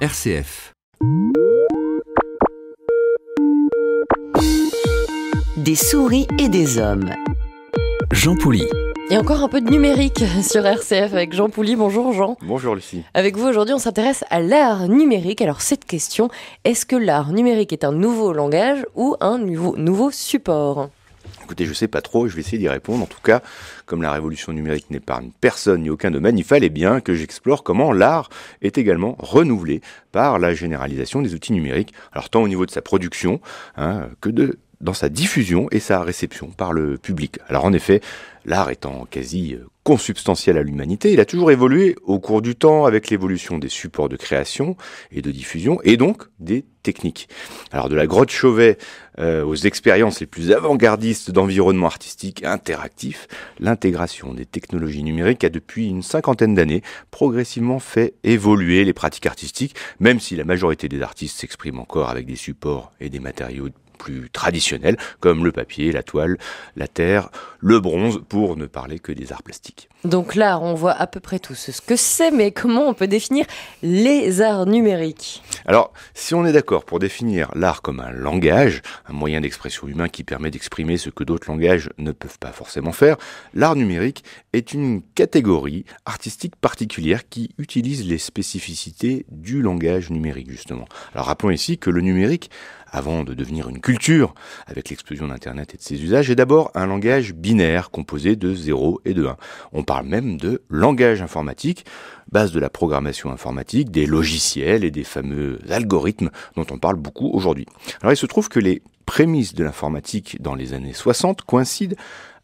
RCF. Des souris et des hommes. Jean Pouly. Et encore un peu de numérique sur RCF avec Jean Pouly. Bonjour Jean. Bonjour Lucie. Avec vous aujourd'hui, on s'intéresse à l'art numérique. Alors cette question, est-ce que l'art numérique est un nouveau langage ou un nouveau support ? Écoutez, je ne sais pas trop, je vais essayer d'y répondre. En tout cas, comme la révolution numérique n'épargne personne ni aucun domaine, il fallait bien que j'explore comment l'art est également renouvelé par la généralisation des outils numériques. Alors tant au niveau de sa production que dans sa diffusion et sa réception par le public. Alors en effet, l'art étant quasi consubstantiel à l'humanité, il a toujours évolué au cours du temps avec l'évolution des supports de création et de diffusion et donc des techniques. Alors de la grotte Chauvet aux expériences les plus avant-gardistes d'environnement artistique interactif, l'intégration des technologies numériques a depuis une cinquantaine d'années progressivement fait évoluer les pratiques artistiques, même si la majorité des artistes s'expriment encore avec des supports et des matériaux plus traditionnels, comme le papier, la toile, la terre, le bronze, pour ne parler que des arts plastiques. Donc l'art, on voit à peu près tous ce que c'est, mais comment on peut définir les arts numériques ? Alors, si on est d'accord pour définir l'art comme un langage, un moyen d'expression humain qui permet d'exprimer ce que d'autres langages ne peuvent pas forcément faire, l'art numérique est une catégorie artistique particulière qui utilise les spécificités du langage numérique, justement. Alors rappelons ici que le numérique, avant de devenir une culture, avec l'explosion d'Internet et de ses usages, est d'abord un langage binaire composé de 0 et de 1. On parle même de langage informatique, base de la programmation informatique, des logiciels et des fameux algorithmes dont on parle beaucoup aujourd'hui. Alors il se trouve que les prémices de l'informatique dans les années 60 coïncident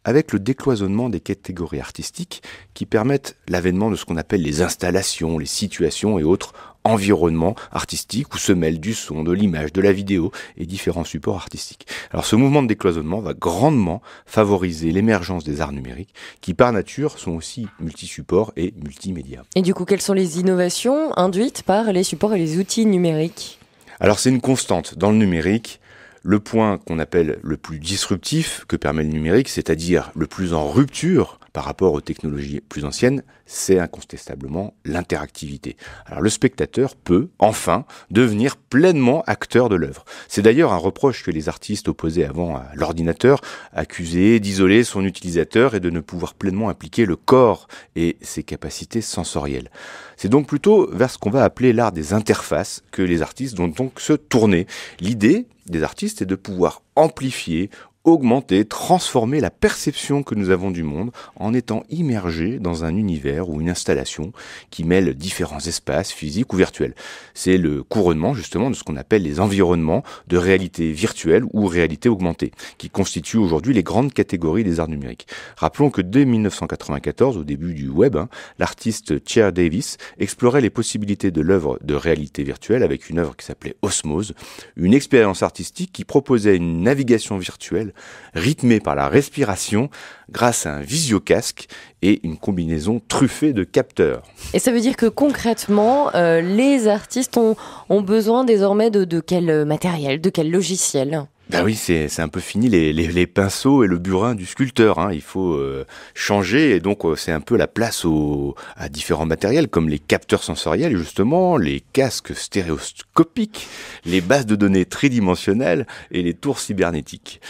avec le décloisonnement des catégories artistiques qui permettent l'avènement de ce qu'on appelle les installations, les situations et autres environnements artistiques où se mêlent du son, de l'image, de la vidéo et différents supports artistiques. Alors ce mouvement de décloisonnement va grandement favoriser l'émergence des arts numériques qui par nature sont aussi multisupports et multimédia. Et du coup, quelles sont les innovations induites par les supports et les outils numériques ? Alors c'est une constante dans le numérique. Le point qu'on appelle le plus disruptif que permet le numérique, c'est-à-dire le plus en rupture par rapport aux technologies plus anciennes, c'est incontestablement l'interactivité. Alors le spectateur peut, enfin, devenir pleinement acteur de l'œuvre. C'est d'ailleurs un reproche que les artistes opposaient avant à l'ordinateur, accusés d'isoler son utilisateur et de ne pouvoir pleinement impliquer le corps et ses capacités sensorielles. C'est donc plutôt vers ce qu'on va appeler l'art des interfaces que les artistes vont donc se tourner. L'idée des artistes est de pouvoir amplifier, augmenter, transformer la perception que nous avons du monde en étant immergés dans un univers ou une installation qui mêle différents espaces physiques ou virtuels. C'est le couronnement justement de ce qu'on appelle les environnements de réalité virtuelle ou réalité augmentée, qui constituent aujourd'hui les grandes catégories des arts numériques. Rappelons que dès 1994, au début du web, l'artiste Chair Davis explorait les possibilités de l'œuvre de réalité virtuelle avec une œuvre qui s'appelait Osmose, une expérience artistique qui proposait une navigation virtuelle rythmé par la respiration grâce à un visiocasque et une combinaison truffée de capteurs. Et ça veut dire que concrètement, les artistes ont besoin désormais de quel matériel, de quel logiciel ? Ben oui, c'est un peu fini les pinceaux et le burin du sculpteur. Il faut changer et donc c'est un peu la place à différents matériels comme les capteurs sensoriels justement, les casques stéréoscopiques, les bases de données tridimensionnelles et les tours cybernétiques.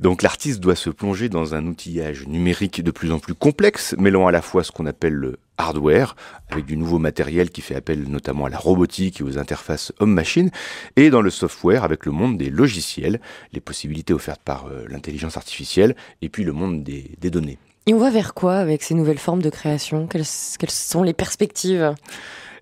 Donc l'artiste doit se plonger dans un outillage numérique de plus en plus complexe, mêlant à la fois ce qu'on appelle le hardware, avec du nouveau matériel qui fait appel notamment à la robotique et aux interfaces homme-machine, et dans le software avec le monde des logiciels, les possibilités offertes par l'intelligence artificielle, et puis le monde des données. Et on va vers quoi avec ces nouvelles formes de création ? Quelles sont les perspectives ?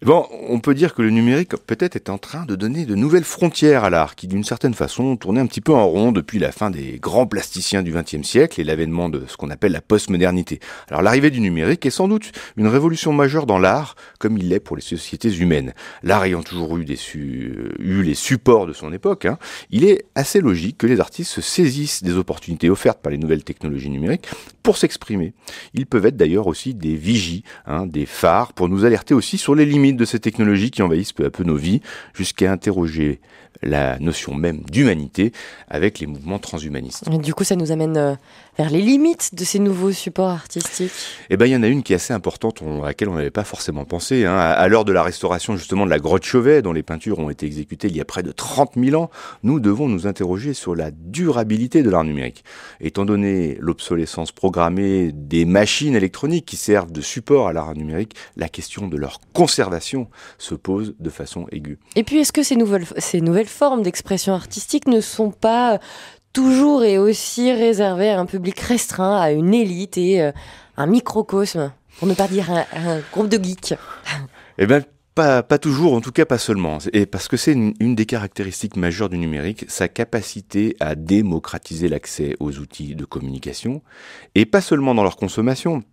Bon, on peut dire que le numérique peut-être est en train de donner de nouvelles frontières à l'art, qui d'une certaine façon tournait un petit peu en rond depuis la fin des grands plasticiens du XXe siècle et l'avènement de ce qu'on appelle la postmodernité. Alors l'arrivée du numérique est sans doute une révolution majeure dans l'art, comme il l'est pour les sociétés humaines. L'art ayant toujours eu les supports de son époque, il est assez logique que les artistes se saisissent des opportunités offertes par les nouvelles technologies numériques pour s'exprimer. Ils peuvent être d'ailleurs aussi des vigies, des phares, pour nous alerter aussi sur les limites de ces technologies qui envahissent peu à peu nos vies, jusqu'à interroger la notion même d'humanité avec les mouvements transhumanistes. Et du coup, ça nous amène vers les limites de ces nouveaux supports artistiques. Eh ben, il y en a une qui est assez importante, à laquelle on n'avait pas forcément pensé. À l'heure de la restauration justement de la grotte Chauvet, dont les peintures ont été exécutées il y a près de 30 000 ans, nous devons nous interroger sur la durabilité de l'art numérique. Étant donné l'obsolescence programmée des machines électroniques qui servent de support à l'art numérique, la question de leur conservation se pose de façon aiguë. Et puis, est-ce que ces nouvelles formes d'expression artistique ne sont pas toujours et aussi réservées à un public restreint, à une élite et un microcosme, pour ne pas dire un groupe de geeks? Eh ben, pas toujours, en tout cas pas seulement. Et parce que c'est une des caractéristiques majeures du numérique, sa capacité à démocratiser l'accès aux outils de communication, et pas seulement dans leur consommation,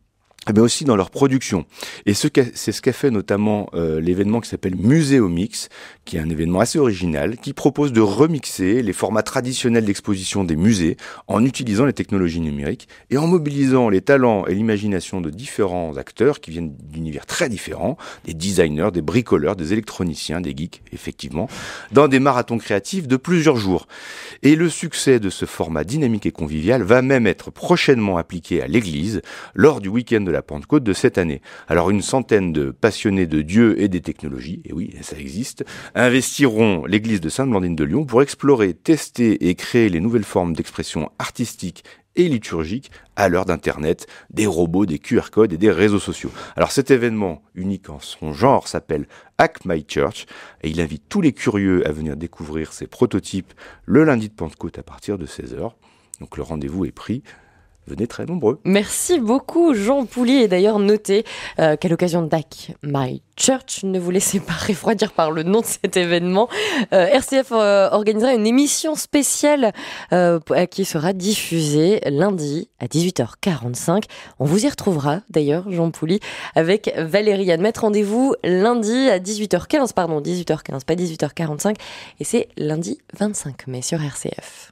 mais aussi dans leur production. Et c'est ce qu'a fait notamment l'événement qui s'appelle Muséomix, qui est un événement assez original, qui propose de remixer les formats traditionnels d'exposition des musées en utilisant les technologies numériques et en mobilisant les talents et l'imagination de différents acteurs qui viennent d'univers très différents, des designers, des bricoleurs, des électroniciens, des geeks, effectivement, dans des marathons créatifs de plusieurs jours. Et le succès de ce format dynamique et convivial va même être prochainement appliqué à l'Église lors du week-end de la Pentecôte de cette année. Alors une centaine de passionnés de Dieu et des technologies, et oui, ça existe, investiront l'église de Sainte-Blandine de Lyon pour explorer, tester et créer les nouvelles formes d'expression artistique et liturgique à l'heure d'Internet, des robots, des QR codes et des réseaux sociaux. Alors cet événement, unique en son genre, s'appelle Hack My Church et il invite tous les curieux à venir découvrir ces prototypes le lundi de Pentecôte à partir de 16h. Donc le rendez-vous est pris. Venez très nombreux. Merci beaucoup Jean Pouly. Et d'ailleurs notez qu'à l'occasion d'Hack My Church, ne vous laissez pas refroidir par le nom de cet événement. RCF organisera une émission spéciale qui sera diffusée lundi à 18h45. On vous y retrouvera d'ailleurs Jean Pouly avec Valérie Admet. Rendez-vous lundi à 18h15, pas 18h45. Et c'est lundi 25 mai sur RCF.